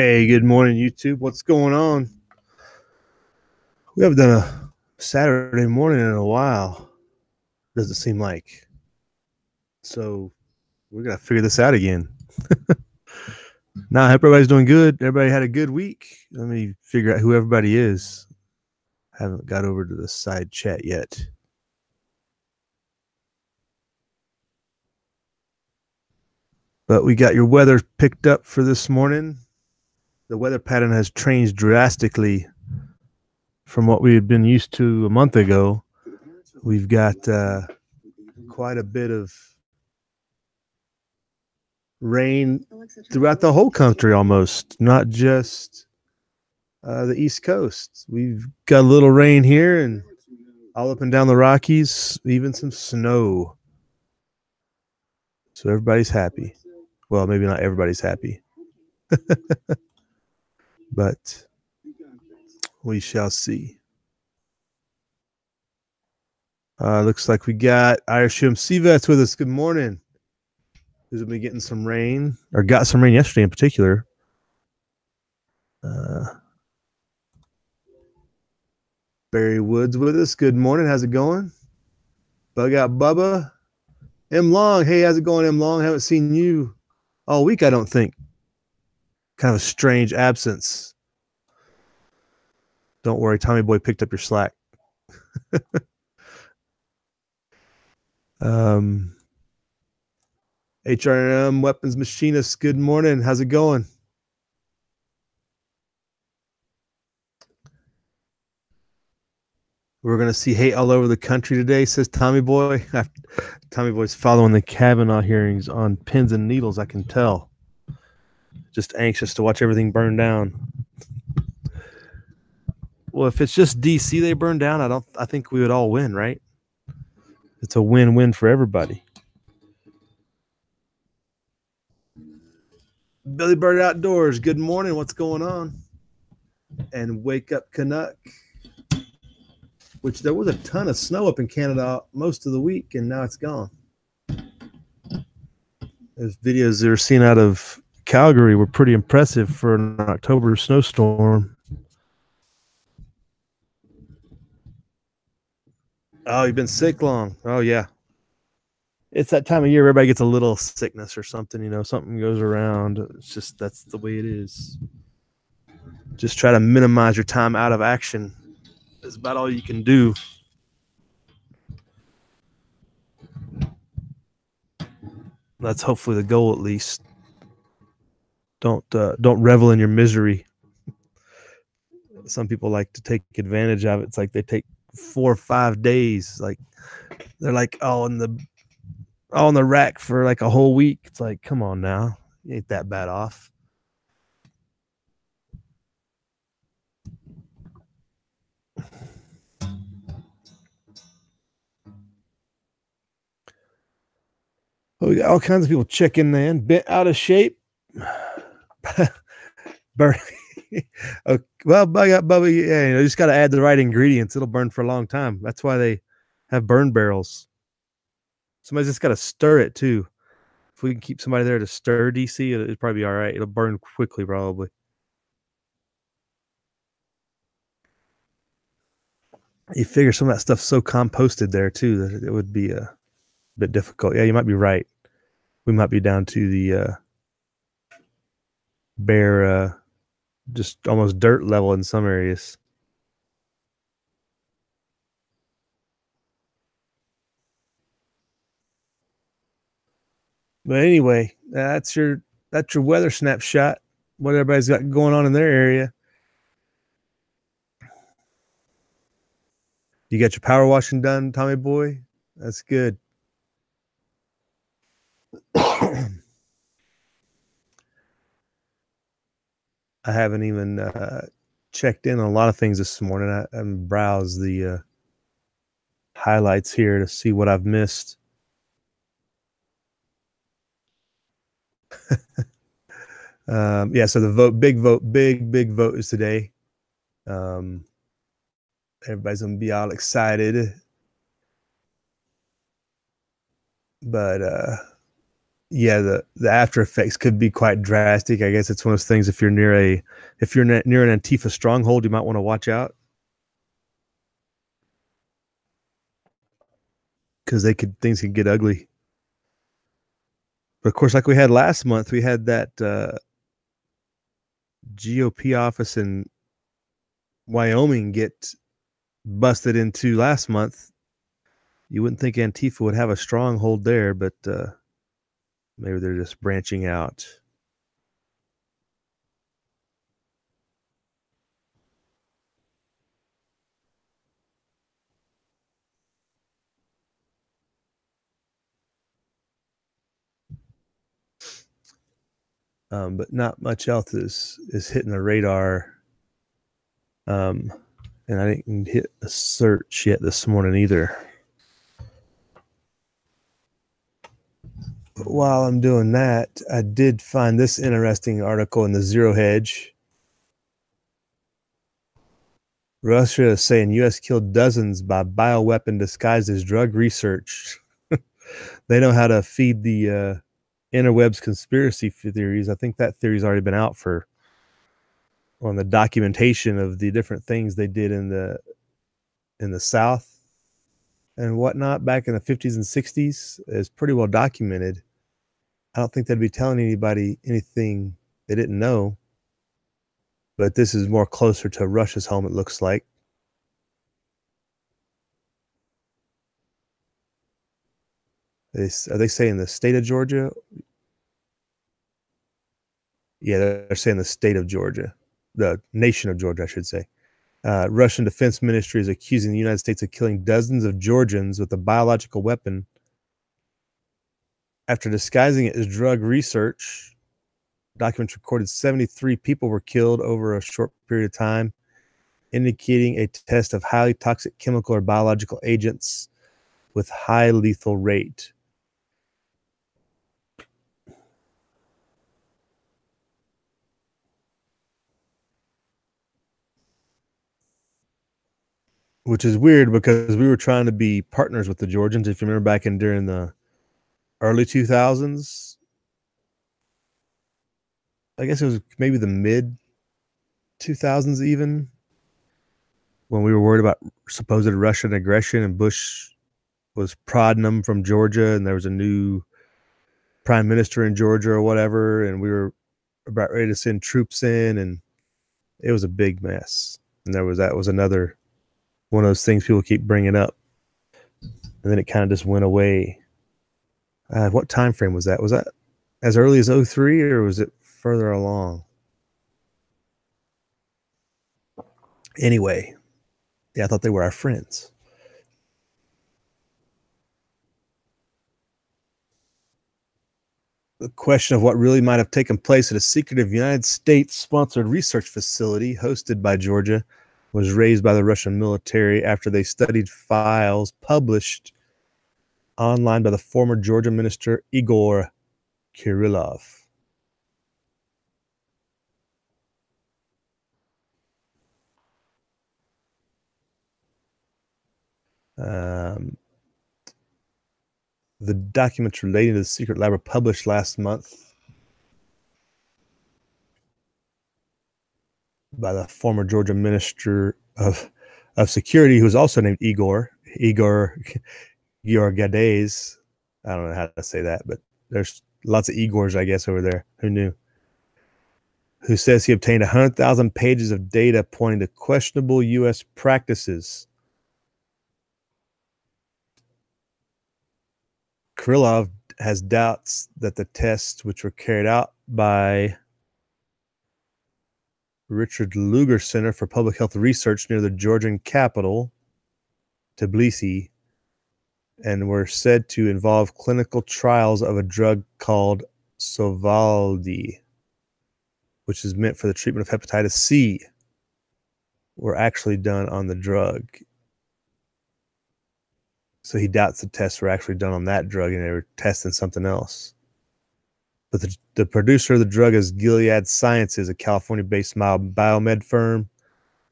Hey, good morning, YouTube. What's going on? We haven't done a Saturday morning in a while, does it seem like? So we're going to figure this out again. Nah, I hope everybody's doing good. Everybody had a good week. Let me figure out who everybody is. Haven't got over to the side chat yet. But we got your weather picked up for this morning. The weather pattern has changed drastically from what we had been used to a month ago. We've got quite a bit of rain throughout the whole country almost, not just the East Coast. We've got a little rain here and all up and down the Rockies, even some snow. So everybody's happy. Well, maybe not everybody's happy, but we shall see. Looks like we got Irish MC Vets with us. Good morning. Who's been getting some rain, or got some rain yesterday in particular. Barry Woods with us. Good morning. How's it going? Bug out Bubba. M Long. Hey, how's it going, M Long? Haven't seen you all week, I don't think. Kind of a strange absence. Don't worry, Tommy Boy picked up your slack. HRM Weapons Machinist, good morning. How's it going? We're going to see hate all over the country today, says Tommy Boy. Tommy Boy's following the Kavanaugh hearings on pins and needles, I can tell. Just anxious to watch everything burn down. Well, if it's just DC they burn down, I think we would all win, right? It's a win-win for everybody. Billy Bird Outdoors, good morning. What's going on? And Wake Up Canuck, which there was a ton of snow up in Canada most of the week, and now it's gone. Those videos that were seen out of Calgary were pretty impressive for an October snowstorm. Oh, you've been sick long. Oh, yeah. It's that time of year everybody gets a little sickness or something, something goes around. It's just, that's the way it is. Just try to minimize your time out of action. That's about all you can do. That's hopefully the goal, at least. Don't revel in your misery. Some people like to take advantage of it. It's like they take 4 or 5 days. Like they're like, in the rack for like a whole week. It's like, come on now, you ain't that bad off. Oh, we got all kinds of people checking in, bent out of shape. Burn. Okay. Well, Bubba, yeah, you just got to add the right ingredients. It'll burn for a long time. That's why they have burn barrels. Somebody's just got to stir it too. If we can keep somebody there to stir DC, it'll probably be all right. It'll burn quickly, probably. You figure some of that stuff's so composted there too that it would be a bit difficult. Yeah, you might be right. We might be down to the bare, just almost dirt level in some areas. But anyway, that's your weather snapshot. What everybody's got going on in their area. You got your power washing done, Tommy Boy? That's good. I haven't even checked in on a lot of things this morning. I browsed the highlights here to see what I've missed. Yeah, so the big vote is today. Everybody's gonna be all excited, but yeah, the after effects could be quite drastic. I guess it's one of those things. If you're near an Antifa stronghold, you might want to watch out because things could get ugly. But of course, like we had last month, we had that GOP office in Wyoming get busted into last month. You wouldn't think Antifa would have a stronghold there, but maybe they're just branching out. But not much else is hitting the radar. And I didn't hit a search yet this morning either. But while I'm doing that, I did find this interesting article in the Zero Hedge. Russia is saying U.S. killed dozens by bioweapon disguised as drug research. They know how to feed the interwebs conspiracy theories. I think that theory's already been out on the documentation of the different things they did in the South and whatnot back in the 50s and 60s is pretty well documented. I don't think they'd be telling anybody anything they didn't know. But this is more closer to Russia's home, it looks like. Are they saying the state of Georgia? Yeah, they're saying the state of Georgia, the nation of Georgia, I should say. Russian Defense Ministry is accusing the United States of killing dozens of Georgians with a biological weapon after disguising it as drug research. Documents recorded 73 people were killed over a short period of time, indicating a test of highly toxic chemical or biological agents with high lethal rate. Which is weird because we were trying to be partners with the Georgians. If you remember back during the early 2000s, I guess it was maybe the mid 2000s even, when we were worried about supposed Russian aggression and Bush was prodding them from Georgia and there was a new prime minister in Georgia or whatever, and we were about ready to send troops in, and it was a big mess. And that was another one of those things people keep bringing up, and then it kind of just went away. What time frame was that? Was that as early as 2003 or was it further along? Anyway, yeah, I thought they were our friends. The question of what really might have taken place at a secretive United States-sponsored research facility hosted by Georgia was raised by the Russian military after they studied files published online by the former Georgia minister Igor Kirillov. The documents relating to the secret lab were published last month by the former Georgia minister of security, who was also named Igor Giorgades. I don't know how to say that, but there's lots of Igors, I guess, over there. Who knew? Who says he obtained 100,000 pages of data pointing to questionable U.S. practices. Kirillov has doubts that the tests, which were carried out by Richard Lugar Center for Public Health Research near the Georgian capital, Tbilisi, and were said to involve clinical trials of a drug called Sovaldi, which is meant for the treatment of hepatitis C, were actually done on the drug. So he doubts the tests were actually done on that drug and they were testing something else. But the producer of the drug is Gilead Sciences, a California-based biomed firm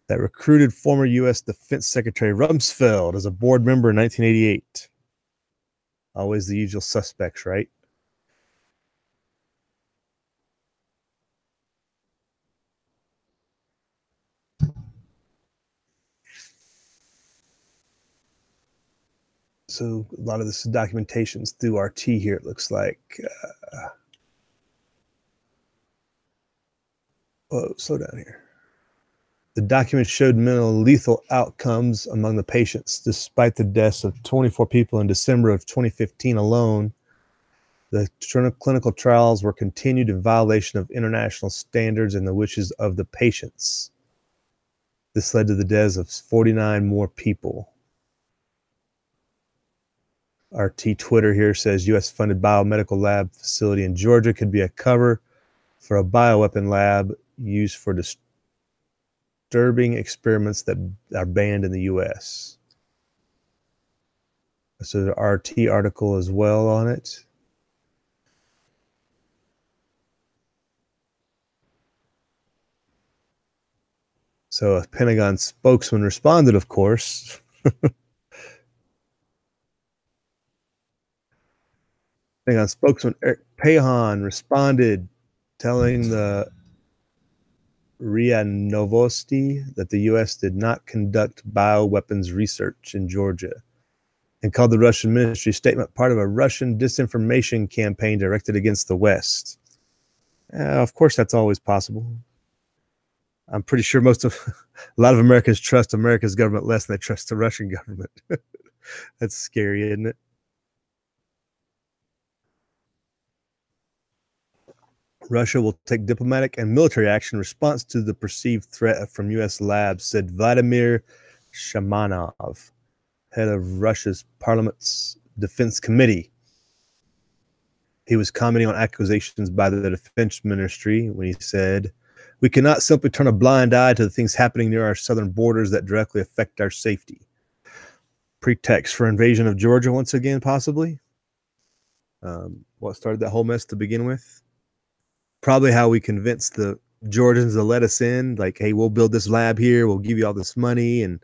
that recruited former U.S. Defense Secretary Rumsfeld as a board member in 1988. Always the usual suspects, right? So a lot of this documentation's through RT here, it looks like. Whoa, slow down here. The document showed minimal lethal outcomes among the patients, despite the deaths of 24 people in December of 2015 alone. The clinical trials were continued in violation of international standards and the wishes of the patients. This led to the deaths of 49 more people. RT Twitter here says U.S.-funded biomedical lab facility in Georgia could be a cover for a bioweapon lab used for disturbing experiments that are banned in the U.S. So the RT article as well on it. So a Pentagon spokesman responded, of course. Pentagon spokesman Eric Pahan responded, telling the RIA Novosti that the U.S. did not conduct bioweapons research in Georgia, and called the Russian ministry statement part of a Russian disinformation campaign directed against the West. Of course, that's always possible. I'm pretty sure a lot of Americans trust America's government less than they trust the Russian government. That's scary, isn't it? Russia will take diplomatic and military action in response to the perceived threat from U.S. labs, said Vladimir Shamanov, head of Russia's parliament's defense committee. He was commenting on accusations by the defense ministry when he said, "We cannot simply turn a blind eye to the things happening near our southern borders that directly affect our safety." Pretext for invasion of Georgia once again, possibly. What started that whole mess to begin with? Probably how we convinced the Georgians to let us in. Like, hey, we'll build this lab here. We'll give you all this money and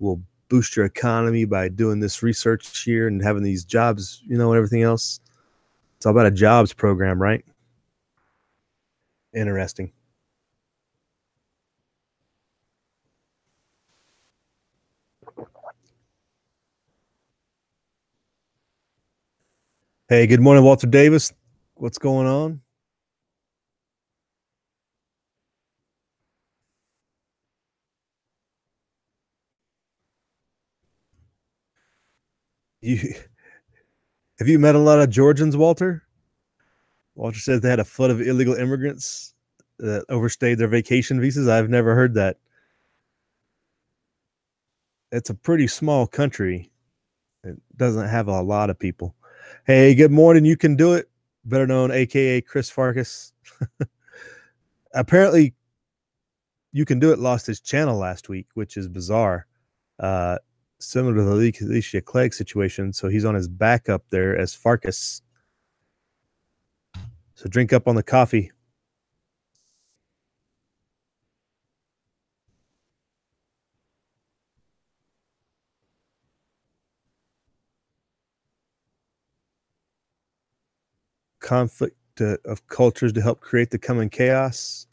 we'll boost your economy by doing this research here and having these jobs, and everything else. It's all about a jobs program, right? Interesting. Hey, good morning, Walter Davis. What's going on? Have you met a lot of Georgians, Walter? Walter says they had a flood of illegal immigrants that overstayed their vacation visas. I've never heard that. It's a pretty small country. It doesn't have a lot of people. Hey, good morning. You can do it. Better known, aka Chris Farkas. Apparently, You Can Do It lost his channel last week, which is bizarre. Similar to the Alicia Clegg situation. So he's on his backup there as Farkas. So drink up on the coffee. Conflict of cultures to help create the coming chaos.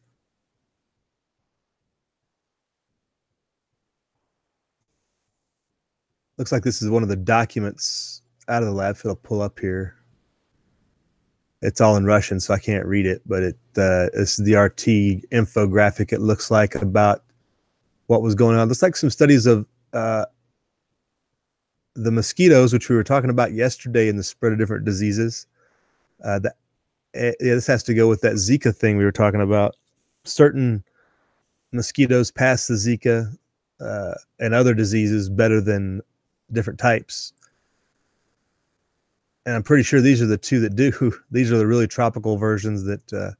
Looks like this is one of the documents out of the lab. It'll pull up here. It's all in Russian, so I can't read it, but this is the RT infographic. It looks like about what was going on. It looks like some studies of the mosquitoes, which we were talking about yesterday, in the spread of different diseases. This has to go with that Zika thing we were talking about. Certain mosquitoes pass the Zika and other diseases better than different types. And I'm pretty sure these are the two that do. These are the really tropical versions that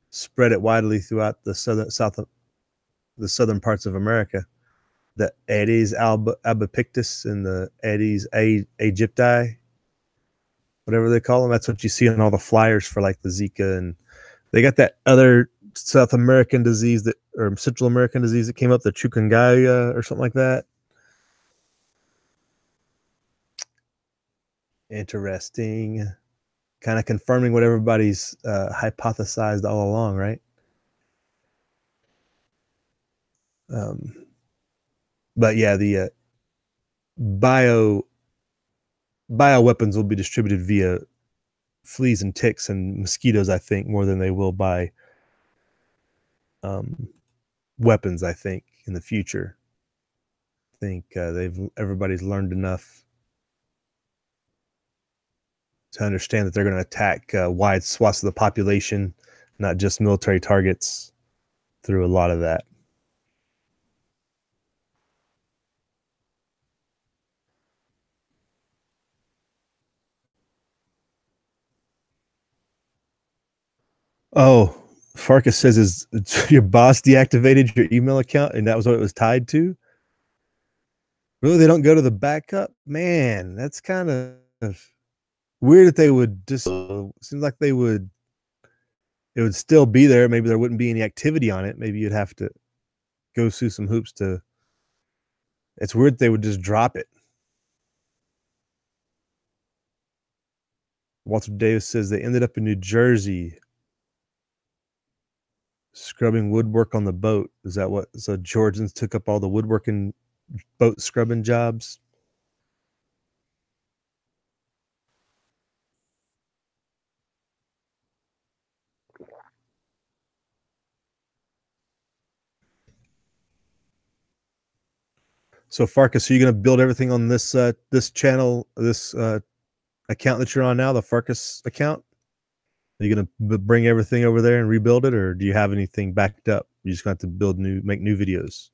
spread it widely throughout the southern parts of America. The Aedes albopictus and the Aedes aegypti, whatever they call them. That's what you see on all the flyers for like the Zika. And they got that other South American disease or Central American disease that came up, the chikungunya or something like that. Interesting. Kind of confirming what everybody's hypothesized all along, right? But yeah, the bioweapon bioweapons will be distributed via fleas and ticks and mosquitoes, I think, more than they will by weapons, I think, in the future. I think everybody's learned enough to understand that they're going to attack wide swaths of the population, not just military targets, through a lot of that. Oh, Farkas says your boss deactivated your email account and that was what it was tied to? Really, they don't go to the backup? Man, that's kind of weird that they would just seems like it would still be there. Maybe there wouldn't be any activity on it. Maybe you'd have to go through some hoops to. It's weird they would just drop it. Walter Davis says they ended up in New Jersey scrubbing woodwork on the boat. Is that what? So Georgians took up all the woodworking boat scrubbing jobs? So Farkas, are you going to build everything on this this channel, this account that you're on now, the Farkas account? Are you going to bring everything over there and rebuild it, or do you have anything backed up? You just got to make new videos.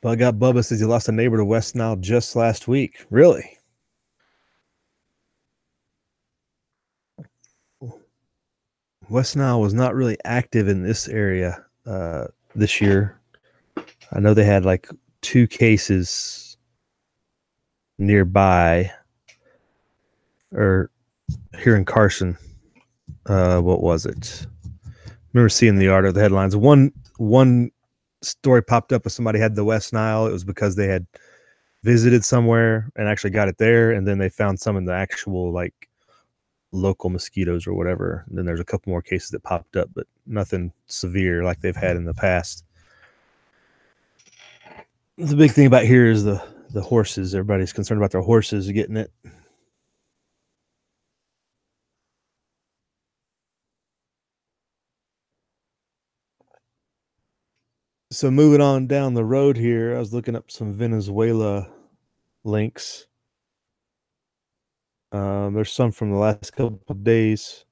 Bug Out Bubba says he lost a neighbor to West Nile just last week. Really? West Nile was not really active in this area this year. I know they had like 2 cases nearby, or here in Carson. What was it? I remember seeing the art of the headlines. One story popped up if somebody had the West Nile. It was because they had visited somewhere and actually got it there, and then they found some in the actual like local mosquitoes or whatever. And then there's a couple more cases that popped up, but nothing severe like they've had in the past. The big thing about here is the horses. Everybody's concerned about their horses getting it. So moving on down the road here, I was looking up some Venezuela links. There's some from the last couple of days.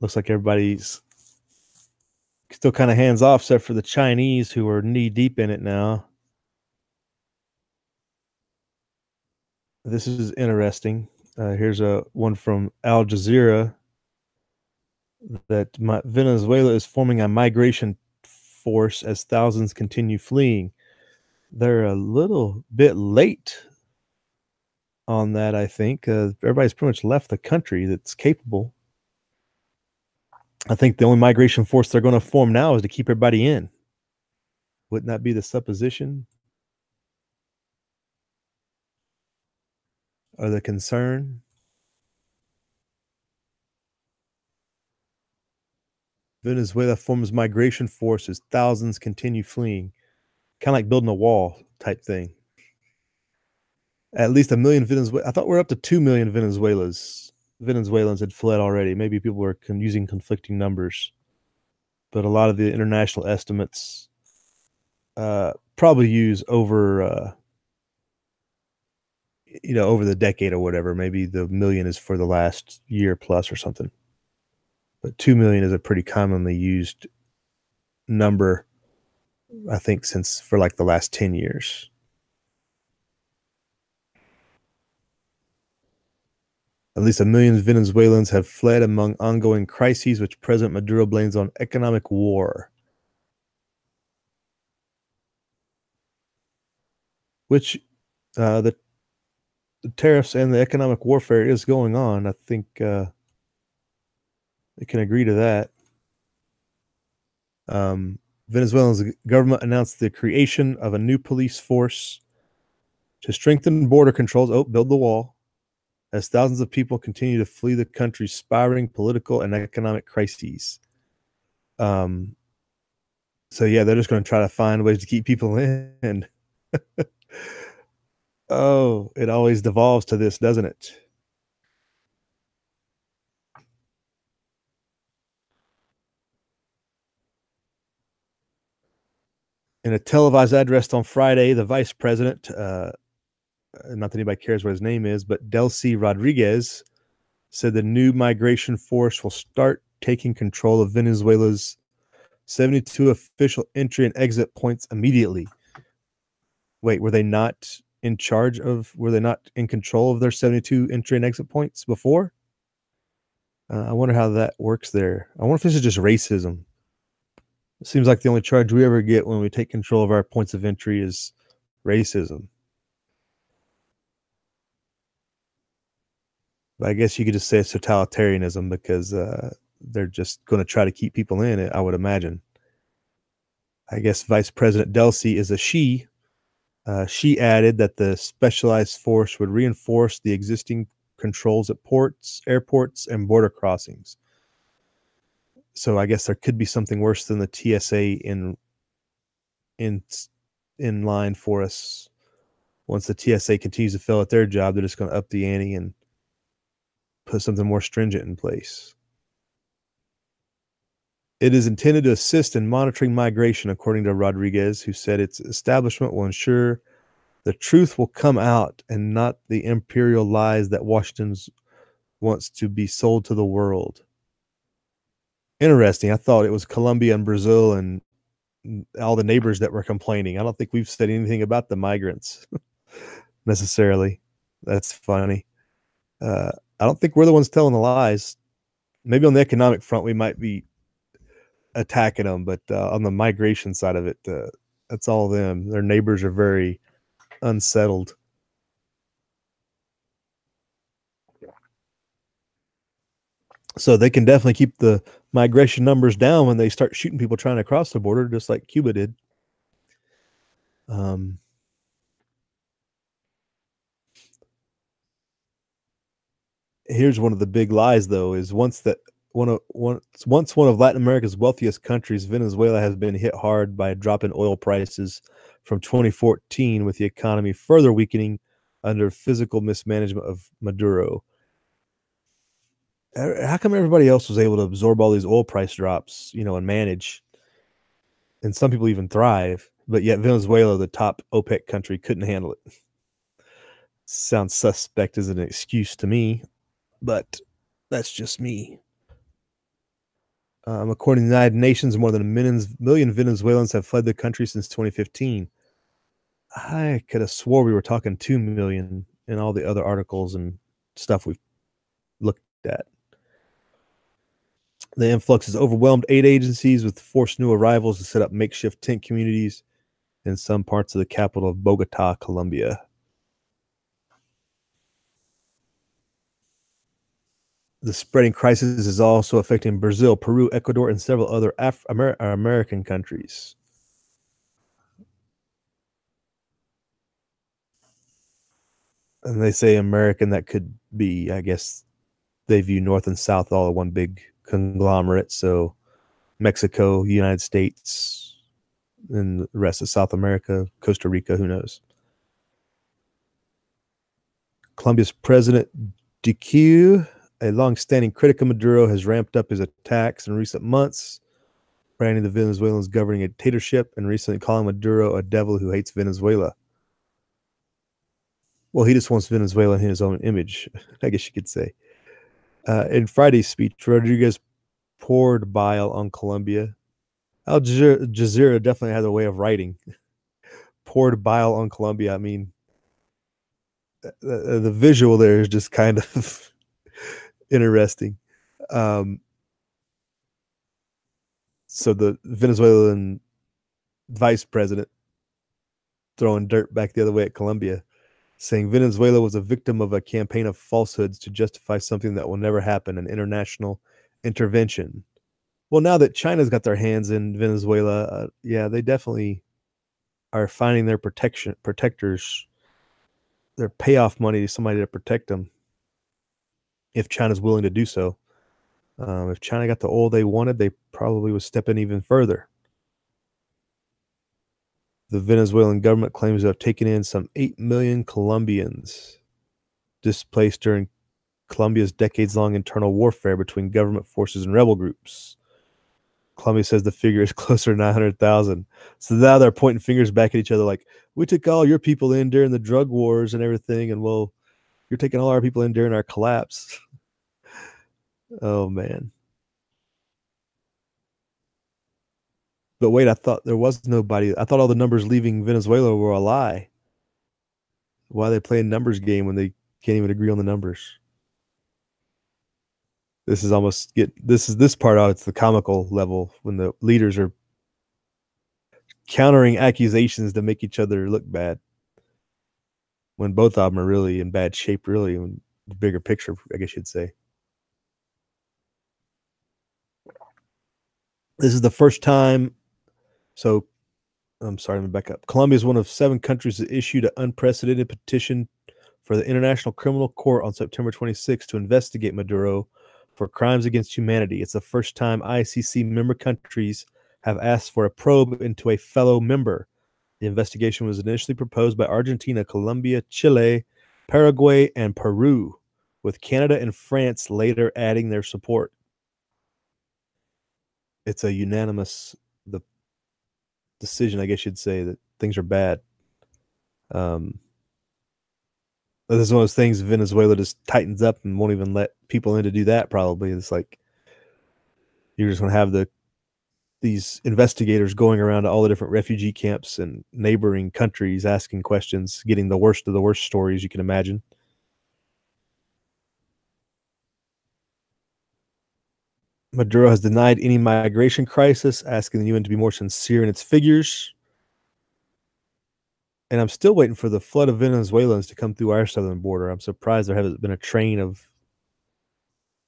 Looks like everybody's still kind of hands off, except for the Chinese, who are knee deep in it now. This is interesting. Here's a one from Al Jazeera that Venezuela is forming a migration force as thousands continue fleeing. They're a little bit late on that, I think. Everybody's pretty much left the country that's capable. I think the only migration force they're going to form now is to keep everybody in. Wouldn't that be the supposition or the concern? Venezuela forms migration forces. Thousands continue fleeing. Kind of like building a wall type thing. At least 1 million Venezuelans. I thought we're up to 2 million Venezuelans had fled already. Maybe people were using conflicting numbers. But a lot of the international estimates probably use over over the decade or whatever. Maybe the million is for the last year plus or something. But 2 million is a pretty commonly used number, I think, since for like the last 10 years. At least 1 million Venezuelans have fled among ongoing crises, which President Maduro blames on economic war. Which the tariffs and the economic warfare is going on. I think they can agree to that. Venezuela's government announced the creation of a new police force to strengthen border controls. Oh, build the wall. as thousands of people continue to flee the country's spiraling political and economic crises. So yeah, they're just going to try to find ways to keep people in. Oh, it always devolves to this, doesn't it? In a televised address on Friday, the vice president, not that anybody cares what his name is, but Delcy Rodriguez, said the new migration force will start taking control of Venezuela's 72 official entry and exit points immediately. Wait, were they not in control of their 72 entry and exit points before? I wonder how that works there. I wonder if this is just racism. It seems like the only charge we ever get when we take control of our points of entry is racism. But I guess you could just say it's totalitarianism because they're just going to try to keep people in it, I would imagine. I guess Vice President Delcy is a she. She added that the specialized force would reinforce the existing controls at ports, airports, and border crossings. So I guess there could be something worse than the TSA in line for us. Once the TSA continues to fail at their job, they're just going to up the ante and put something more stringent in place. It is intended to assist in monitoring migration, according to Rodriguez, who said its establishment will ensure the truth will come out and not the imperial lies that Washington wants to be sold to the world. Interesting. I thought it was Colombia and Brazil and all the neighbors that were complaining. I don't think we've said anything about the migrants necessarily. That's funny. I don't think we're the ones telling the lies. Maybe on the economic front, we might be attacking them, but on the migration side of it, that's all them. Their neighbors are very unsettled. So they can definitely keep the migration numbers down when they start shooting people trying to cross the border, just like Cuba did. Here's one of the big lies, though, is once one of Latin America's wealthiest countries, Venezuela has been hit hard by a drop in oil prices from 2014, with the economy further weakening under physical mismanagement of Maduro. How come everybody else was able to absorb all these oil price drops, and manage? And some people even thrive, but yet Venezuela, the top OPEC country, couldn't handle it. Sounds suspect as an excuse to me, but that's just me. According to the United Nations, more than a million Venezuelans have fled the country since 2015. I could have swore we were talking 2 million in all the other articles and stuff we've looked at. The influx has overwhelmed aid agencies, with forced new arrivals to set up makeshift tent communities in some parts of the capital of Bogota, Colombia. The spreading crisis is also affecting Brazil, Peru, Ecuador, and several other American countries. And they say American, that could be, I guess, they view North and South all in one big conglomerate. So Mexico, United States, and the rest of South America, Costa Rica, who knows? Colombia's President Duque, a long-standing critic of Maduro, has ramped up his attacks in recent months, branding the Venezuelans governing a dictatorship and recently calling Maduro a devil who hates Venezuela. Well, he just wants Venezuela in his own image, I guess you could say. In Friday's speech, Rodriguez poured bile on Colombia. Al Jazeera definitely has a way of writing. Poured bile on Colombia. I mean, the visual there is just kind of interesting. So the Venezuelan vice president throwing dirt back the other way at Colombia, saying Venezuela was a victim of a campaign of falsehoods to justify something that will never happen, an international intervention. Well, now that China's got their hands in Venezuela, yeah, they definitely are finding their protectors, their payoff money to somebody to protect them. if China's willing to do so. If China got the oil they wanted, they probably would step in even further. The Venezuelan government claims to have taken in some 8 million Colombians displaced during Colombia's decades-long internal warfare between government forces and rebel groups. Colombia says the figure is closer to 900,000. So now they're pointing fingers back at each other like, we took all your people in during the drug wars and everything, and well, you're taking all our people in during our collapse. Oh, man. But wait, I thought there was nobody. I thought all the numbers leaving Venezuela were a lie. Why are they playing numbers game when they can't even agree on the numbers? This part out. It's the comical level when the leaders are countering accusations to make each other look bad. When both of them are really in bad shape, really, in the bigger picture, I guess you'd say. This is the first time. So, I'm sorry, let me back up. Colombia is one of 7 countries that issued an unprecedented petition for the International Criminal Court on September 26 to investigate Maduro for crimes against humanity. It's the first time ICC member countries have asked for a probe into a fellow member. The investigation was initially proposed by Argentina, Colombia, Chile, Paraguay, and Peru, with Canada and France later adding their support. It's a unanimous decision, I guess you'd say, that things are bad. This is one of those things Venezuela just tightens up and won't even let people in to do that, probably. It's like you're just going to have these investigators going around to all the different refugee camps and neighboring countries asking questions, getting the worst of the worst stories you can imagine. Maduro has denied any migration crisis, asking the UN to be more sincere in its figures. And I'm still waiting for the flood of Venezuelans to come through our southern border. I'm surprised there hasn't been a train of.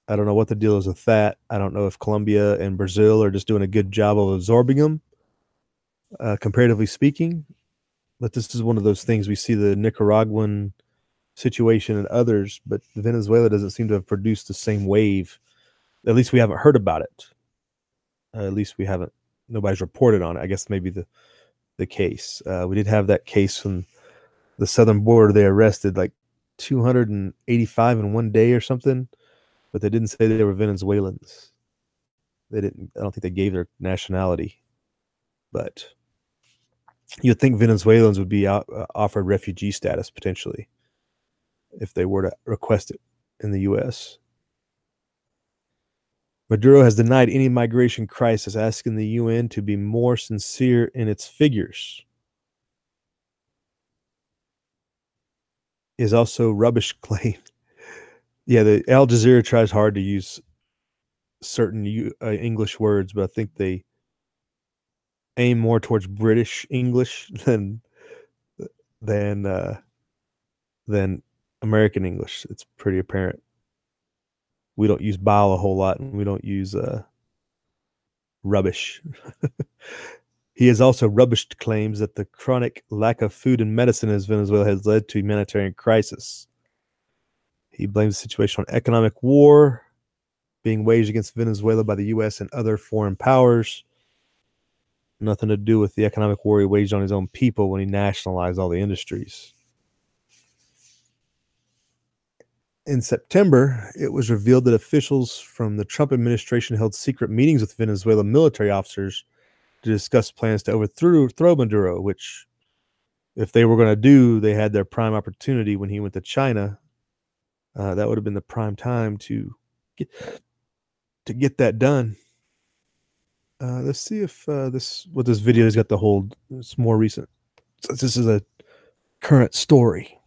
I don't know what the deal is with that. I don't know if Colombia and Brazil are just doing a good job of absorbing them, comparatively speaking. But this is one of those things we see the Nicaraguan situation and others, but Venezuela doesn't seem to have produced the same wave. At least we haven't heard about it. At least we haven't. Nobody's reported on it. I guess maybe the case. We did have that case from the southern border. They arrested like 285 in one day or something, but they didn't say they were Venezuelans. They didn't. I don't think they gave their nationality, but you'd think Venezuelans would be offered refugee status potentially if they were to request it in the U.S. Maduro has denied any migration crisis, asking the UN to be more sincere in its figures. Is also rubbish claim. Yeah, the Al Jazeera tries hard to use certain English words, but I think they aim more towards British English than than American English. It's pretty apparent. We don't use bile a whole lot, and we don't use rubbish. He has also rubbished claims that the chronic lack of food and medicine in Venezuela has led to humanitarian crisis. He blames the situation on economic war being waged against Venezuela by the U.S. and other foreign powers. Nothing to do with the economic war he waged on his own people when he nationalized all the industries. In September, it was revealed that officials from the Trump administration held secret meetings with Venezuelan military officers to discuss plans to overthrow Maduro, which, if they were going to do, they had their prime opportunity when he went to China. That would have been the prime time to get that done. Let's see if this video has got the hold. It's more recent. Since this is a current story.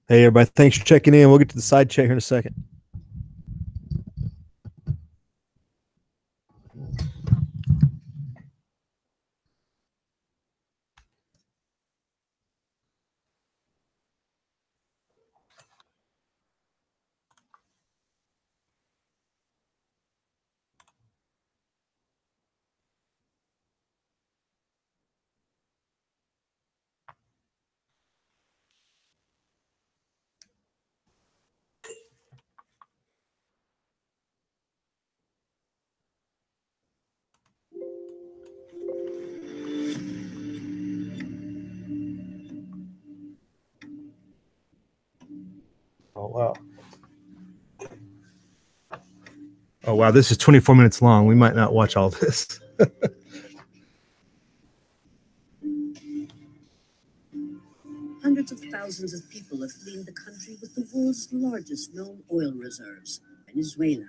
Hey, everybody. Thanks for checking in. We'll get to the side check here in a second. wow. Oh, wow. This is 24 minutes long. We might not watch all this. Hundreds of thousands of people are fleeing the country with the world's largest known oil reserves, Venezuela.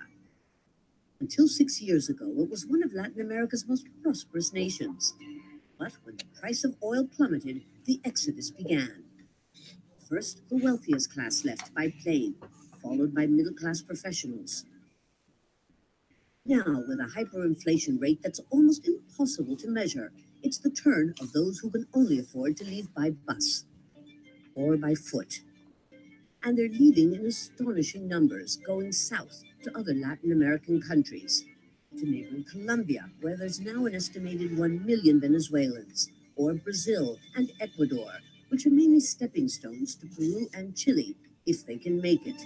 Until 6 years ago, it was one of Latin America's most prosperous nations. But when the price of oil plummeted, the exodus began. First, the wealthiest class left by plane, followed by middle-class professionals. Now, with a hyperinflation rate that's almost impossible to measure, it's the turn of those who can only afford to leave by bus or by foot. And they're leaving in astonishing numbers, going south to other Latin American countries, to neighboring Colombia, where there's now an estimated 1 million Venezuelans, or Brazil and Ecuador, which are mainly stepping stones to Peru and Chile, if they can make it.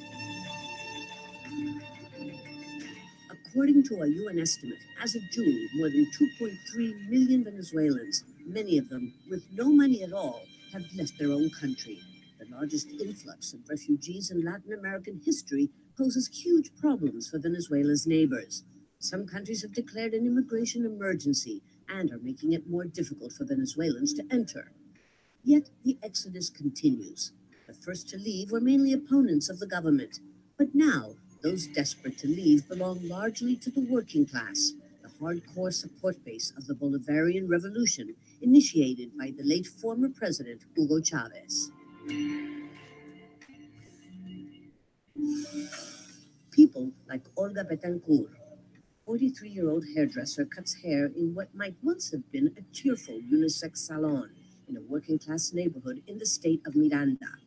According to a UN estimate, as of June, more than 2.3 million Venezuelans, many of them with no money at all, have left their own country. The largest influx of refugees in Latin American history poses huge problems for Venezuela's neighbors. Some countries have declared an immigration emergency and are making it more difficult for Venezuelans to enter. Yet the exodus continues. The first to leave were mainly opponents of the government. But now, those desperate to leave belong largely to the working class, the hardcore support base of the Bolivarian Revolution, initiated by the late former president Hugo Chavez. People like Olga Betancourt, 43-year-old hairdresser, cuts hair in what might once have been a cheerful unisex salon in a working-class neighborhood in the state of Miranda.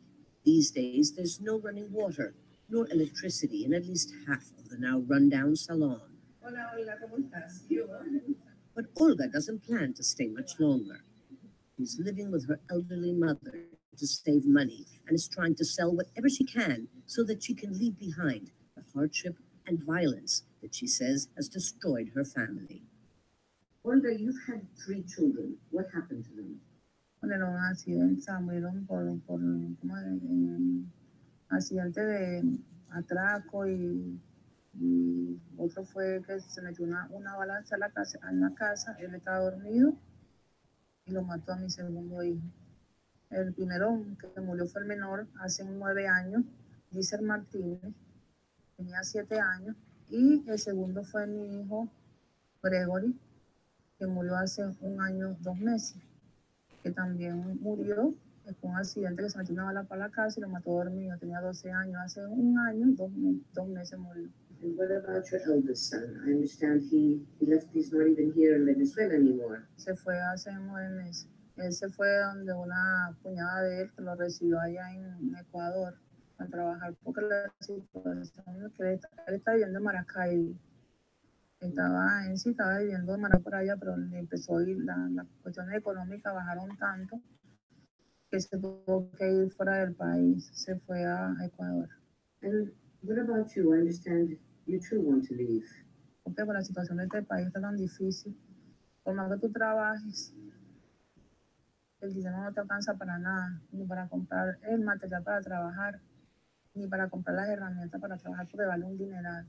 These days, there's no running water, nor electricity in at least half of the now run-down salon. Hola, Olga, ¿cómo estás? But Olga doesn't plan to stay much longer. She's living with her elderly mother to save money and is trying to sell whatever she can so that she can leave behind the hardship and violence that she says has destroyed her family. Olga, you've had 3 children. What happened to them? Bueno, un accidente, murieron por accidente de atraco y otro fue que se metió una bala en la casa, él estaba dormido y lo mató a mi segundo hijo. El primero que murió fue el menor, hace 9 años, Giselle Martínez, tenía 7 años, y el segundo fue mi hijo Gregory, que murió hace 1 año, 2 meses, que también murió con un accidente que se metió una bala para la casa y lo mató dormido. Tenía 12 años, hace 1 año, 2 meses murió. And what about your eldest son? I understand he left, he's not even here in Venezuela anymore. Se fue hace 9 meses. Él se fue donde una cuñada de él que lo recibió allá en Ecuador a trabajar, porque la situación que él está viviendo en Maracay. Estaba viviendo en Maracay por allá, pero le empezó a ir, las cuestiones económicas bajaron tanto que se tuvo que ir fuera del país, se fue a Ecuador. And what about you? I understand you too want to leave. Porque la situación de este país está tan difícil. Por más que tú trabajes, el dinero no te alcanza para nada, ni para comprar el material para trabajar, ni para comprar las herramientas para trabajar, porque vale un dineral.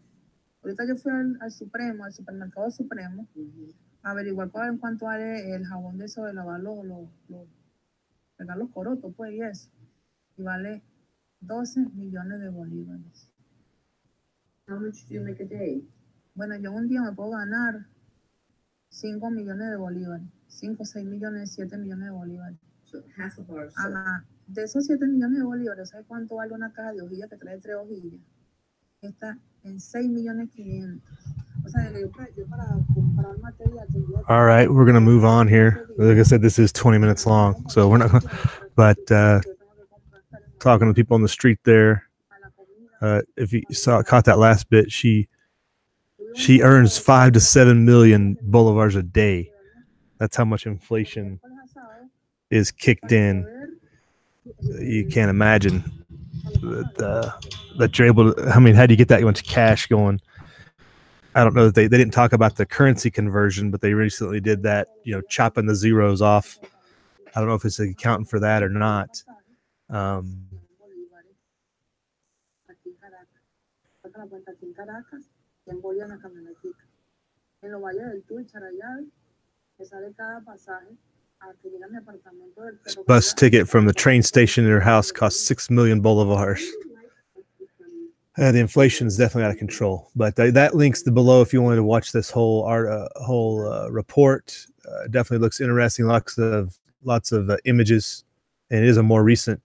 Ahorita yo fui al supermercado Supremo, a averiguar en cuánto vale el jabón de eso de lavar los corotos, pues, y eso. Y vale 12 millones de bolívares. How much do you make a day? Bueno, yo un día me puedo ganar 5 millones de bolívares. 5, 6 millones, 7 millones de bolívares. So half of our... Ajá. De esos 7 millones de bolívares, ¿sabes cuánto vale una caja de hojillas que trae 3 hojillas? Está en 6 millones 500. O sea, yo para comprar material... All right, we're going to move on here. Like I said, this is 20 minutes long, so we're not going to... But talking to people on the street there, if you caught that last bit, she earns 5 to 7 million bolivars a day. That's how much inflation is kicked in. You can't imagine that you're able to. I mean, how do you get that much cash going? I don't know that they didn't talk about the currency conversion, but they recently did that. Chopping the zeros off. I don't know if it's accounting for that or not. la cuenta aquí en Caracas y envolvían la camionetica. En los valles del Tuy, Charallave, me sale cada pasaje a que llega a mi apartamento del Bus ticket from the train station to your house costs 6 million bolivars. The inflation is definitely out of control, but that links below if you wanted to watch this whole report. Definitely looks interesting. Lots of images, and it is a more recent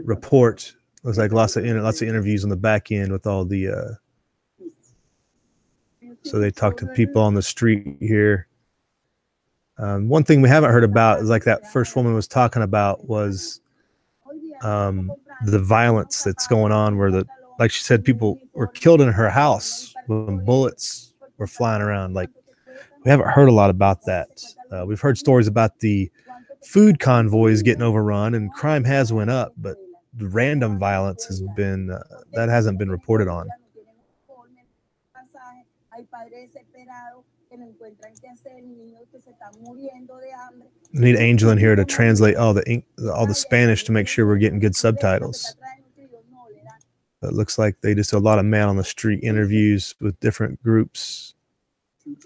report. Looks like lots of interviews on the back end with all the. So they talk to people on the street here. One thing we haven't heard about is like that first woman was talking about was the violence that's going on, where like she said, people were killed in her house when bullets were flying around. Like, we haven't heard a lot about that. We've heard stories about the food convoys getting overrun, and crime has went up, but the random violence has been that hasn't been reported on. We need Angel in here to translate all the Spanish to make sure we're getting good subtitles. It looks like they just do a lot of man on the street interviews with different groups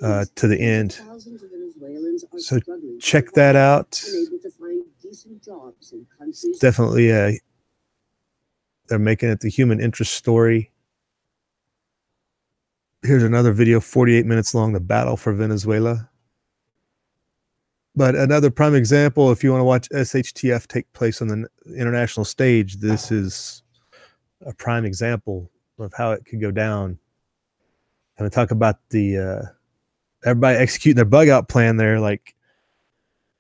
to the end. So check that out. Definitely, they're making it the human interest story. Here's another video, 48 minutes long, the battle for Venezuela. But another prime example, if you want to watch SHTF take place on the international stage, this is a prime example of how it could go down. And we talk about the everybody executing their bug out plan there. Like,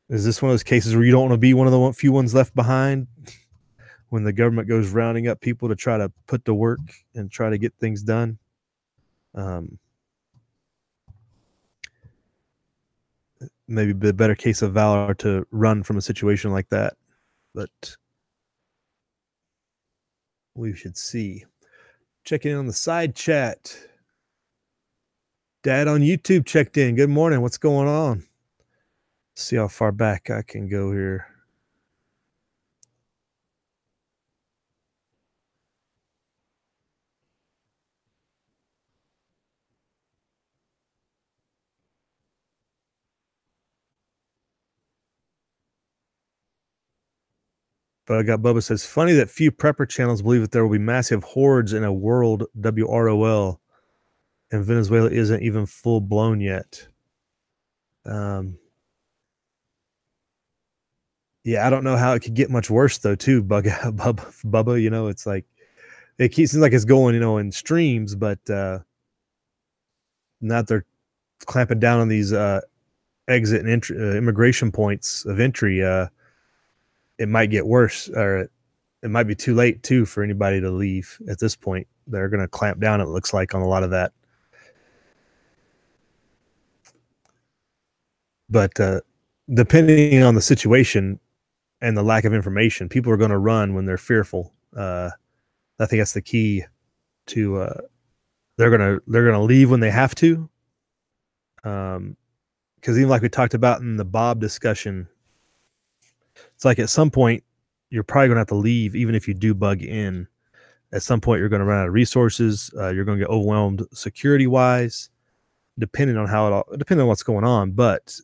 is this one of those cases where you don't want to be one of the few ones left behind when the government goes rounding up people to try to put to work and try to get things done? Maybe a better case of valor to run from a situation like that, but we should see. Check in on the side chat. Dad on YouTube checked in. Good morning. What's going on? Let's see how far back I can go here. But I got Bubba says, funny that few prepper channels believe that there will be massive hordes in a world WROL, and Venezuela isn't even full blown yet. Yeah, I don't know how it could get much worse though, too, Bubba. You know, it's like it seems like it's going, you know, in streams, but not they're clamping down on these exit and immigration points of entry. It might get worse, or it might be too late too for anybody to leave at this point. They're going to clamp down, it looks like, on a lot of that. But depending on the situation and the lack of information, people are going to run when they're fearful. I think that's the key to they're gonna leave when they have to. Because even like we talked about in the Bob discussion, it's like at some point you're probably gonna have to leave, even if you do bug in. At some point you're gonna run out of resources. You're gonna get overwhelmed security wise, depending on what's going on. But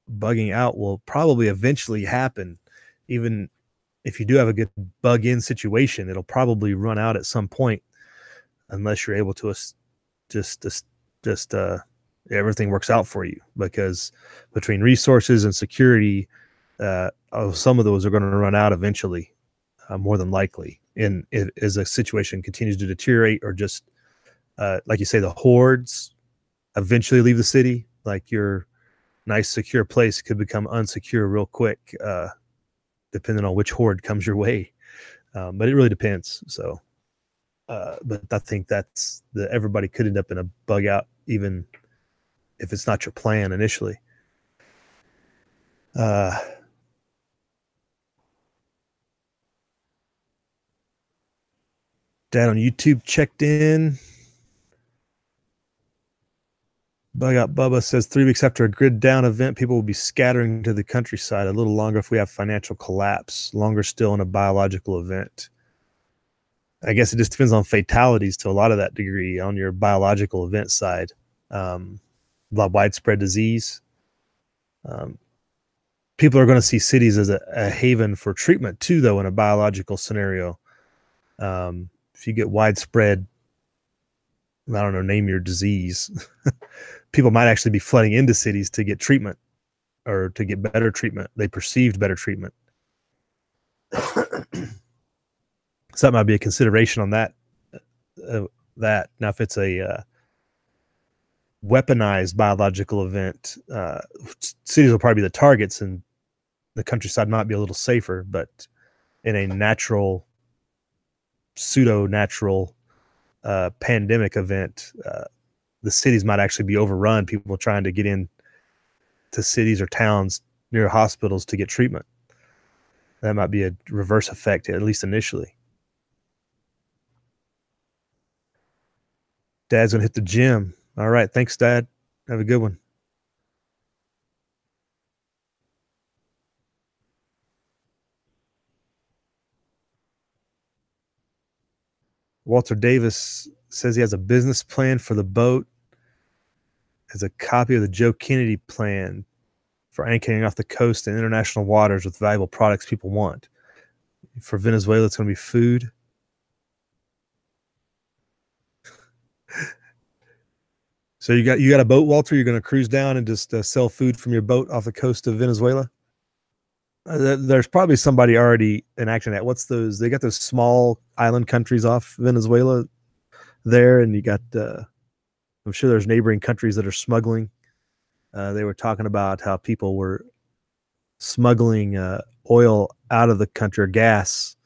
bugging out will probably eventually happen. Even if you do have a good bug in situation, it'll probably run out at some point, unless you're able to everything works out for you, because between resources and security, some of those are going to run out eventually, more than likely. And as a situation continues to deteriorate, or just like you say, the hordes eventually leave the city, like your nice secure place could become unsecure real quick, depending on which horde comes your way. But it really depends. So, but I think everybody could end up in a bug out, even if it's not your plan initially. Dad on YouTube checked in. Bubba says 3 weeks after a grid down event, people will be scattering to the countryside. A little longer if we have financial collapse. Longer still in a biological event. I guess it just depends on fatalities to a lot of that degree on your biological event side. A lot of widespread disease. People are going to see cities as a haven for treatment too, though, in a biological scenario. If you get widespread, I don't know, name your disease, people might actually be flooding into cities to get treatment or to get better treatment. They perceived better treatment. So that might be a consideration on that. Now, if it's a weaponized biological event, cities will probably be the targets, and the countryside might be a little safer. But in a natural, pseudo-natural pandemic event, the cities might actually be overrun. People trying to get in to cities or towns near hospitals to get treatment. That might be a reverse effect, at least initially. Dad's going to hit the gym. All right. Thanks, Dad. Have a good one. Walter Davis says he has a business plan for the boat as a copy of the Joe Kennedy plan for anchoring off the coast in international waters with valuable products people want. For Venezuela, it's going to be food. So you got a boat, Walter? You're going to cruise down and just sell food from your boat off the coast of Venezuela? There's probably somebody already enacting that. What's those? They got those small island countries off Venezuela there, and you got, I'm sure there's neighboring countries that are smuggling. They were talking about how people were smuggling oil out of the country, or gas,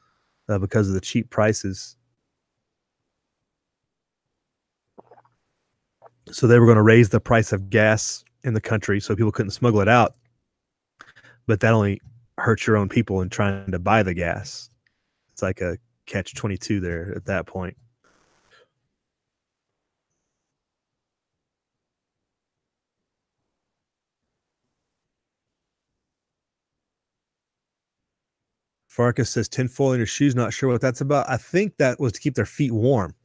because of the cheap prices. So they were going to raise the price of gas in the country so people couldn't smuggle it out. But that only hurts your own people in trying to buy the gas. It's like a catch-22 there at that point. Farkas says tinfoil in your shoes. Not sure what that's about. I think that was to keep their feet warm.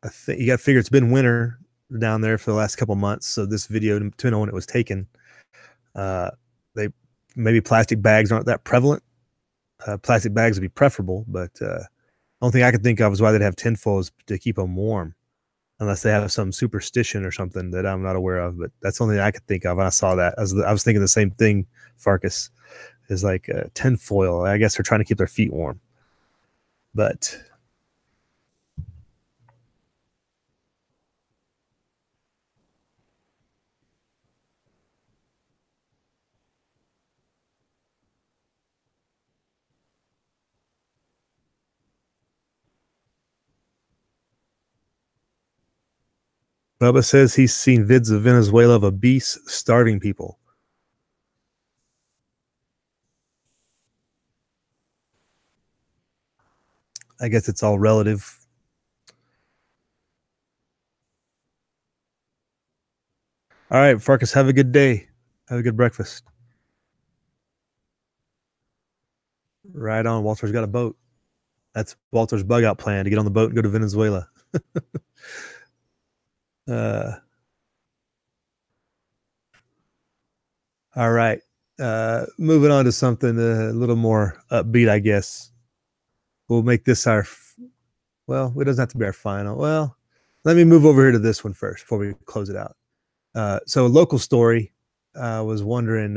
I think you got to figure it's been winter down there for the last couple months. So this video, depending on when it was taken, maybe plastic bags aren't that prevalent. Plastic bags would be preferable, but the only thing I could think of is why they'd have tinfoil is to keep them warm, unless they have some superstition or something that I'm not aware of. But that's the only thing I could think of when I saw that. I was thinking the same thing, Farkas, is like tinfoil. I guess they're trying to keep their feet warm. But Bubba says he's seen vids of Venezuela of obese, starving people. I guess it's all relative. All right, Farkas, have a good day. Have a good breakfast. Right on. Walter's got a boat. That's Walter's bug out plan, to get on the boat and go to Venezuela. All right. Moving on to something a little more upbeat, I guess. We'll make this our, well, it doesn't have to be our final. Well, let me move over here to this one first before we close it out. So a local story, was wondering,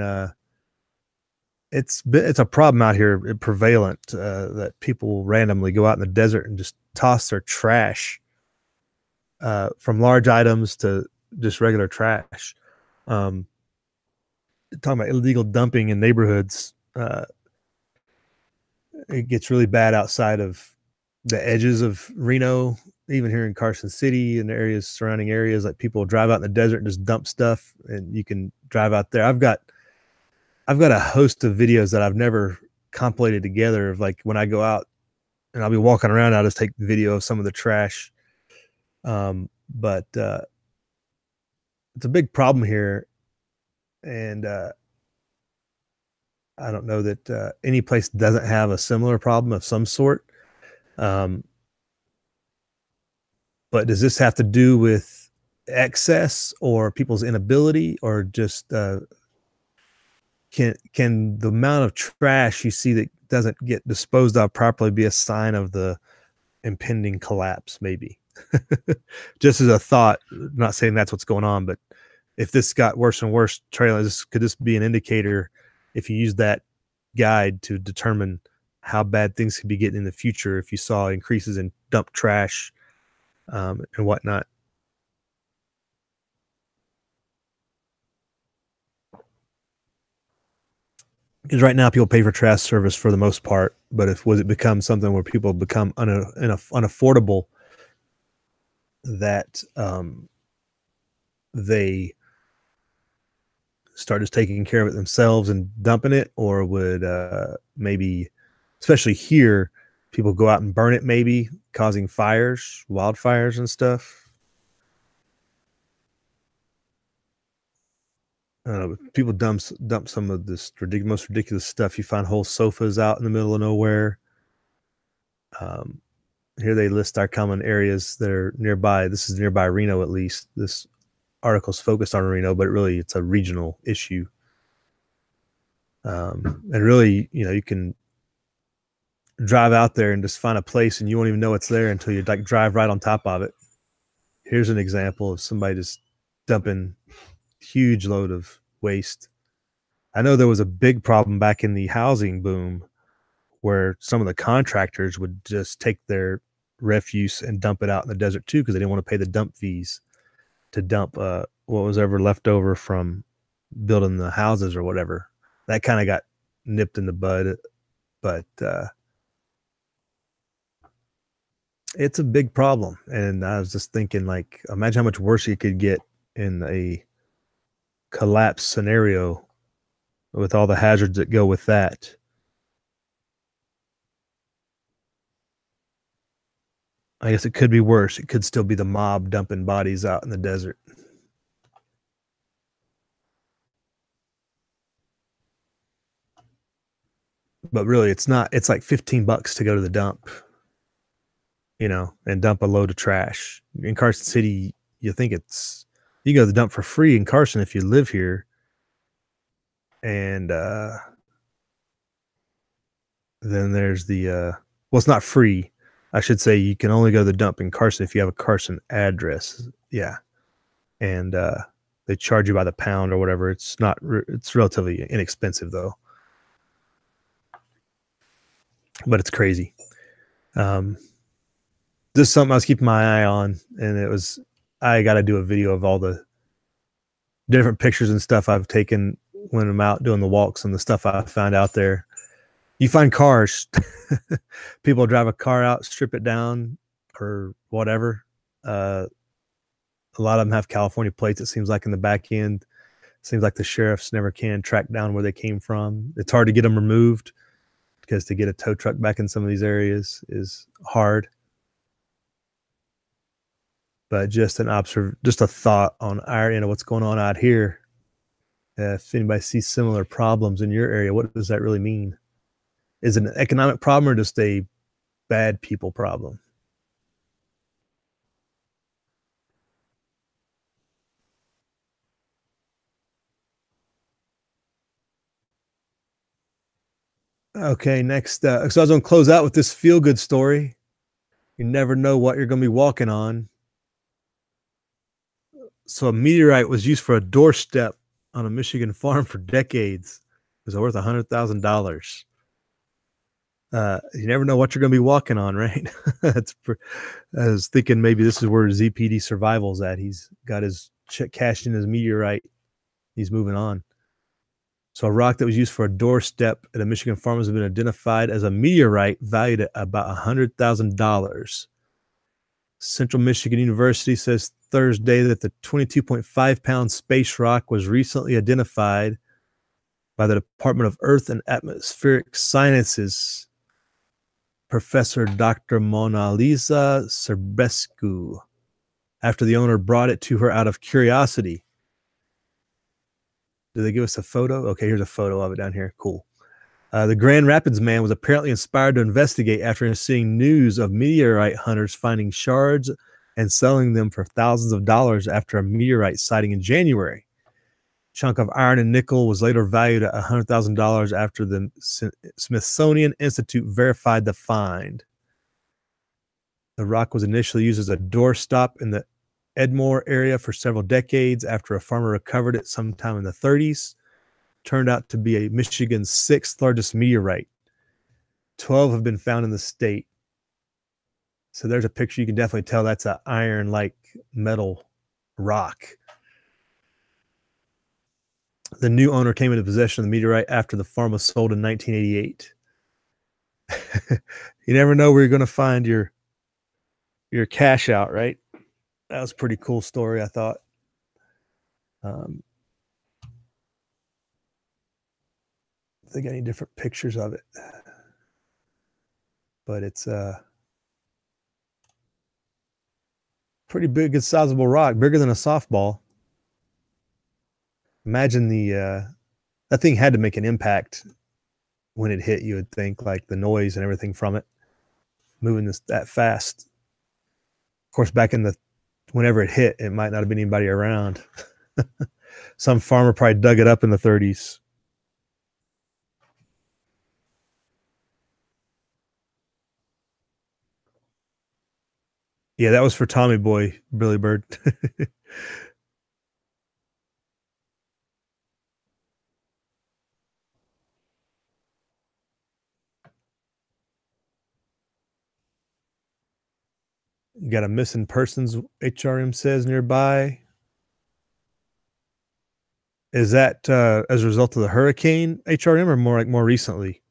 it's a problem out here, prevalent, that people randomly go out in the desert and just toss their trash, from large items to just regular trash. Talking about illegal dumping in neighborhoods, it gets really bad outside of the edges of Reno, even here in Carson City and areas, surrounding areas. Like, people drive out in the desert and just dump stuff, and you can drive out there. I've got a host of videos that I've never compilated together of, like, when I go out and I'll be walking around, I'll just take video of some of the trash. But it's a big problem here. And I don't know that any place doesn't have a similar problem of some sort. But does this have to do with excess or people's inability, or just can the amount of trash you see that doesn't get disposed of properly be a sign of the impending collapse? Maybe. Just as a thought, not saying that's what's going on, but if this got worse and worse, trailers, could this be an indicator if you use that guide to determine how bad things could be getting in the future if you saw increases in dump trash and whatnot? Because right now people pay for trash service for the most part, but if it become something where people become unaffordable, that they start just taking care of it themselves and dumping it, or would maybe, especially here, people go out and burn it, maybe causing fires, wildfires and stuff. People dump some of this most ridiculous stuff. You find whole sofas out in the middle of nowhere. Here they list our common areas that are nearby. This is nearby Reno, at least. This article's focused on Reno, but really it's a regional issue. And really, you can drive out there and just find a place and you won't even know it's there until you like drive right on top of it. Here's an example of somebody just dumping huge load of waste. I know there was a big problem back in the housing boom where some of the contractors would just take their refuse and dump it out in the desert too, because they didn't want to pay the dump fees to dump what was ever left over from building the houses or whatever. That kind of got nipped in the bud, but it's a big problem. And I was just thinking, like, imagine how much worse it could get in a collapse scenario with all the hazards that go with that. I guess it could be worse. It could still be the mob dumping bodies out in the desert. But really, it's not. It's like $15 to go to the dump, and dump a load of trash. In Carson City, you think you go to the dump for free in Carson if you live here. And then there's the, it's not free. I should say you can only go to the dump in Carson if you have a Carson address. Yeah. And they charge you by the pound or whatever. It's relatively inexpensive though. But it's crazy. This is something I was keeping my eye on, and I got to do a video of all the different pictures and stuff I've taken when I'm out doing the walks and the stuff I found out there. You find cars, people drive a car out, strip it down or whatever. A lot of them have California plates, it seems like, in the back end. It seems like the sheriffs never can track down where they came from. It's hard to get them removed because to get a tow truck back in some of these areas is hard. But just a thought on our end of what's going on out here. If anybody sees similar problems in your area, what does that really mean? Is it an economic problem or just a bad people problem? Okay, next. So I was going to close out with this feel-good story. You never know what you're going to be walking on. So a meteorite was used for a doorstep on a Michigan farm for decades. It was worth $100,000. You never know what you're going to be walking on, right? I was thinking maybe this is where ZPD Survival's at. He's got his cashed in his meteorite. He's moving on. So a rock that was used for a doorstep at a Michigan farm has been identified as a meteorite valued at about $100,000. Central Michigan University says Thursday that the 22.5-pound space rock was recently identified by the Department of Earth and Atmospheric Sciences Professor Dr. Mona Lisa Serbescu after the owner brought it to her out of curiosity. Did they give us a photo? Okay, here's a photo of it down here. Cool. The Grand Rapids man was apparently inspired to investigate after seeing news of meteorite hunters finding shards and selling them for thousands of dollars after a meteorite sighting in January. Chunk of iron and nickel was later valued at $100,000 after the Smithsonian Institute verified the find. The rock was initially used as a doorstop in the Edmore area for several decades after a farmer recovered it sometime in the 30s. Turned out to be Michigan's 6th largest meteorite. 12 have been found in the state. So there's a picture. You can definitely tell that's an iron-like metal rock. The new owner came into possession of the meteorite after the farm was sold in 1988. You never know where you're going to find your cash out, right? That was a pretty cool story, I thought. I think I need different pictures of it, but it's pretty big, good, sizable rock, bigger than a softball. Imagine that thing had to make an impact when it hit. You would think, like the noise and everything from it, moving that fast. Of course, back in whenever it hit, it might not have been anybody around. Some farmer probably dug it up in the 30s. Yeah, that was for Tommy Boy, Billy Bird. You got a missing persons, HRM says, nearby. Is that as a result of the hurricane, HRM, or more recently?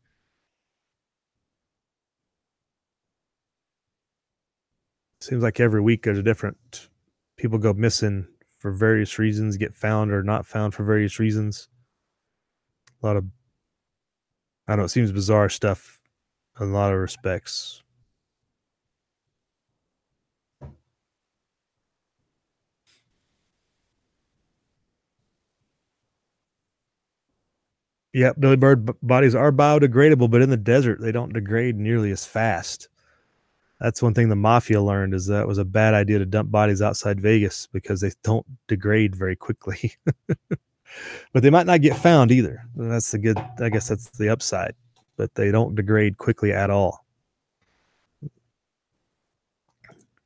Seems like every week there's a different people go missing for various reasons, get found or not found for various reasons. A lot of, I don't know, it seems bizarre stuff in a lot of respects. Yeah, Billy Bird, bodies are biodegradable, but in the desert, they don't degrade nearly as fast. That's one thing the mafia learned, is that it was a bad idea to dump bodies outside Vegas because they don't degrade very quickly. But they might not get found either. That's the good, I guess that's the upside, but they don't degrade quickly at all.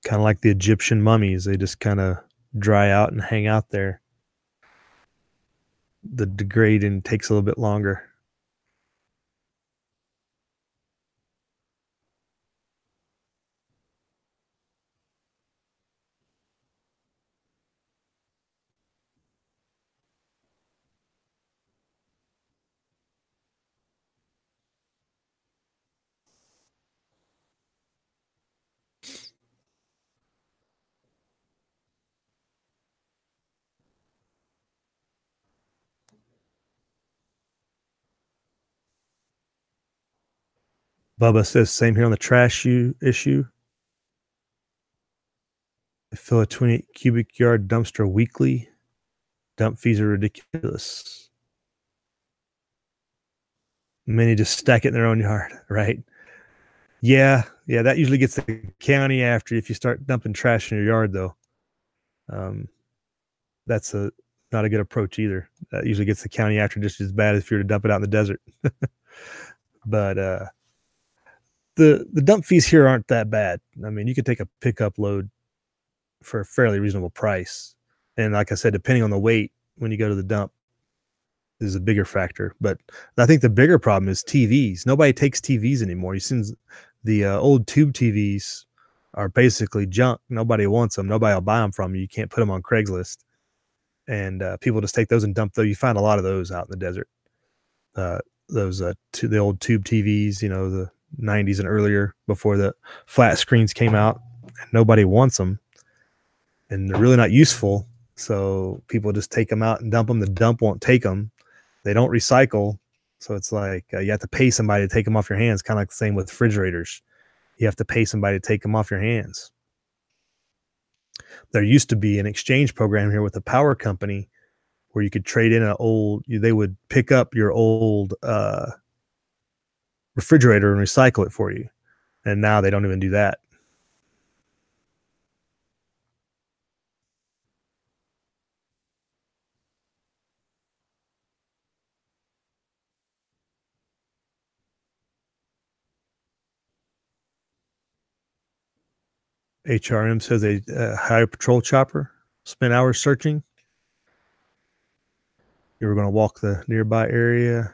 Kind of like the Egyptian mummies. They just kind of dry out and hang out there. The degrading takes a little bit longer. Bubba says, same here on the trash issue. I fill a 28 cubic yard dumpster weekly. Dump fees are ridiculous. Many just stack it in their own yard, right? Yeah, that usually gets the county after you if you start dumping trash in your yard, though. That's not a good approach either. That usually gets the county after just as bad as if you were to dump it out in the desert. But the dump fees here aren't that bad. I mean, you could take a pickup load for a fairly reasonable price. And like I said, depending on the weight when you go to the dump is a bigger factor. But I think the bigger problem is TVs. Nobody takes TVs anymore. You see the old tube TVs are basically junk. Nobody wants them. Nobody will buy them from you. You can't put them on Craigslist. And people just take those and dump those. You find a lot of those out in the desert. The old tube TVs, the 90s and earlier, before the flat screens came out. Nobody wants them. And they're really not useful. So people just take them out and dump them. The dump won't take them. They don't recycle. So it's like you have to pay somebody to take them off your hands, kind of like the same with refrigerators. You have to pay somebody to take them off your hands. There used to be an exchange program here with a power company where you could trade in they would pick up your old refrigerator and recycle it for you. And now they don't even do that. HRM says a highway patrol chopper spent hours searching. You were going to walk the nearby area,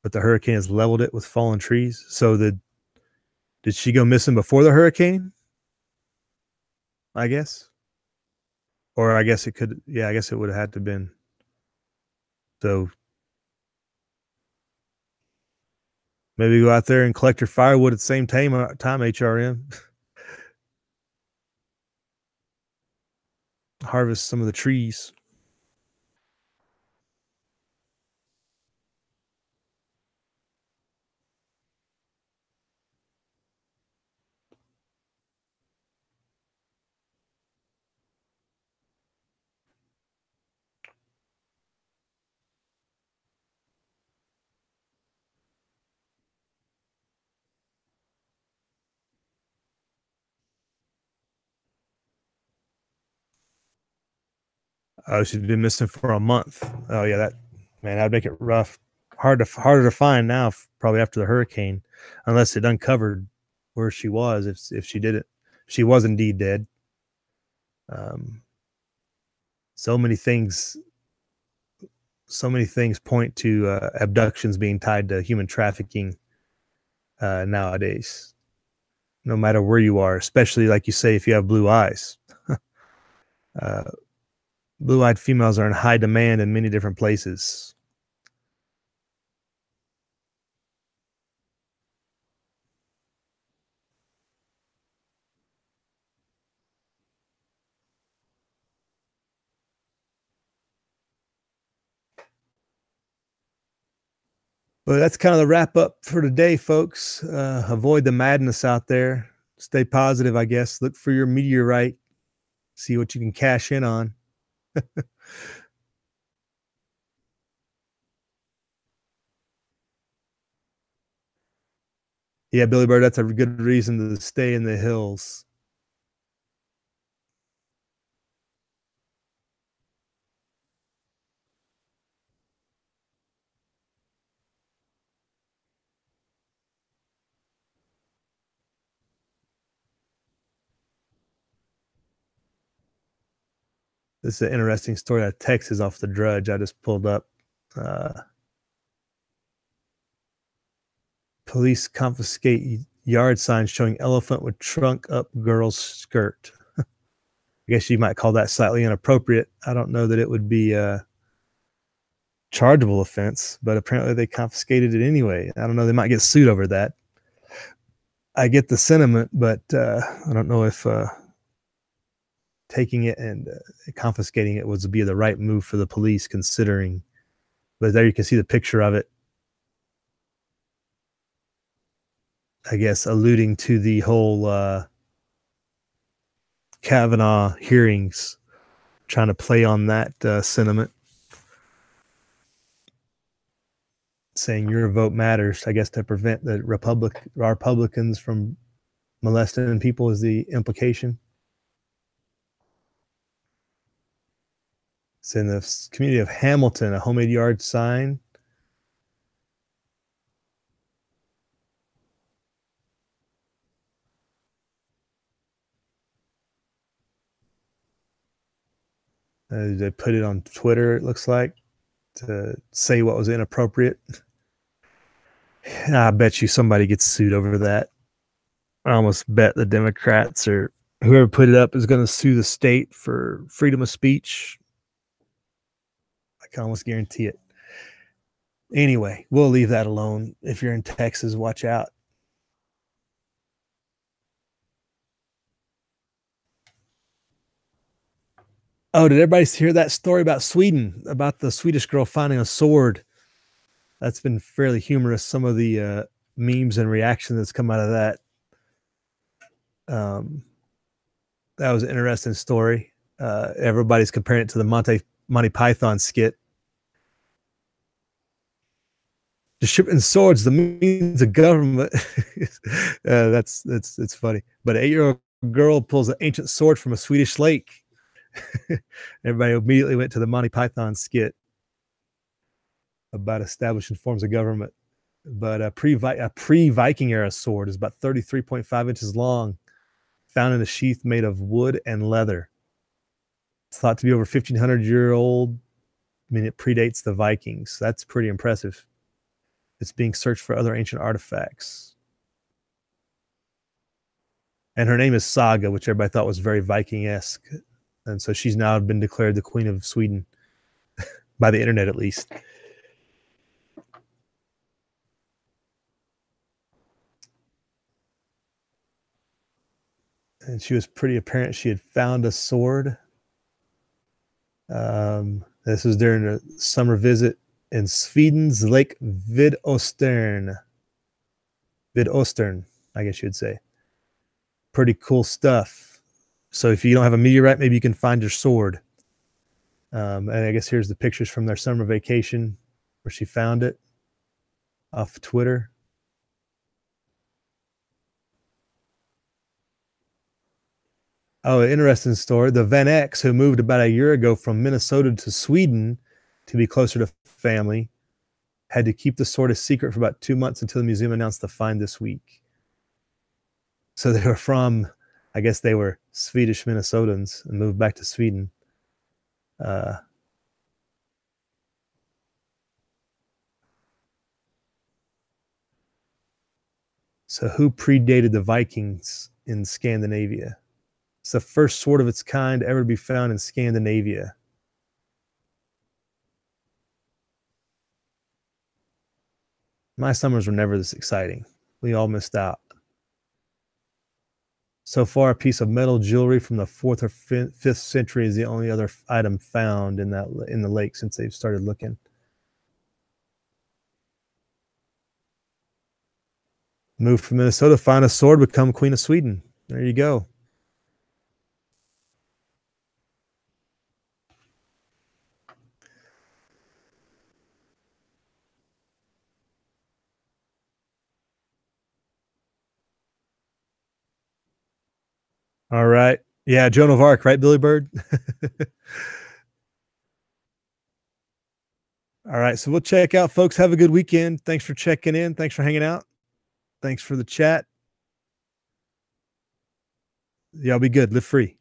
but the hurricane has leveled it with fallen trees. So did she go missing before the hurricane? I guess. Or I guess it could, I guess it would have had to been. So maybe go out there and collect your firewood at the same time, HRM. Harvest some of the trees. Oh, she's been missing for a month. Oh yeah, that'd make it rough. Harder to find now, probably after the hurricane, unless it uncovered where she was. If she did it, she was indeed dead. So many things point to abductions being tied to human trafficking nowadays. No matter where you are, especially like you say, if you have blue eyes. Blue-eyed females are in high demand in many different places. But that's kind of the wrap up for today, folks. Avoid the madness out there. Stay positive, I guess. Look for your meteorite. See what you can cash in on. Yeah, Billy Bird, that's a good reason to stay in the hills. This is an interesting story out of Texas off the Drudge. I just pulled up. Police confiscate yard signs showing elephant with trunk up girl's skirt. I guess you might call that slightly inappropriate. I don't know that it would be a chargeable offense, but apparently they confiscated it anyway. I don't know. They might get sued over that. I get the sentiment, but I don't know if taking it and confiscating it would be the right move for the police, considering. But there you can see the picture of it. I guess alluding to the whole Kavanaugh hearings, trying to play on that sentiment, saying your vote matters, I guess, to prevent the Republicans from molesting people is the implication. It's in the community of Hamilton, a homemade yard sign. They put it on Twitter, it looks like, to say what was inappropriate. I bet you somebody gets sued over that. I almost bet the Democrats or whoever put it up is going to sue the state for freedom of speech. I can almost guarantee it. Anyway, we'll leave that alone. If you're in Texas, watch out. Oh, did everybody hear that story about Sweden, about the Swedish girl finding a sword? That's been fairly humorous. Some of the memes and reaction that's come out of that. That was an interesting story. Everybody's comparing it to the Monty Python skit. To ship in swords, the means of government. That's funny. But an 8-year-old girl pulls an ancient sword from a Swedish lake. Everybody immediately went to the Monty Python skit about establishing forms of government. But a pre-Viking era sword is about 33.5 inches long, found in a sheath made of wood and leather. It's thought to be over 1,500-year-old. I mean, it predates the Vikings. That's pretty impressive. It's being searched for other ancient artifacts. And her name is Saga, which everybody thought was very Viking-esque. And so she's now been declared the Queen of Sweden, by the internet at least. And she was pretty apparent she had found a sword. This was during a summer visit in Sweden's Lake Vidostern. Vidostern, I guess you'd say. Pretty cool stuff. So if you don't have a meteorite, maybe you can find your sword. And I guess here's the pictures from their summer vacation where she found it off Twitter. Oh, interesting story. The Van Eycks, who moved about a year ago from Minnesota to Sweden to be closer to family, had to keep the sword a secret for about 2 months until the museum announced the find this week. So they were from, I guess they were Swedish Minnesotans and moved back to Sweden. So who predated the Vikings in Scandinavia? It's the first sword of its kind ever to be found in Scandinavia. My summers were never this exciting. We all missed out. So far, a piece of metal jewelry from the 4th or 5th century is the only other item found in the lake since they've started looking. Moved from Minnesota, found a sword, become Queen of Sweden. There you go. All right. Yeah, Joan of Arc, right, Billy Bird? All right, so we'll check out, folks. Have a good weekend. Thanks for checking in. Thanks for hanging out. Thanks for the chat. Y'all be good. Live free.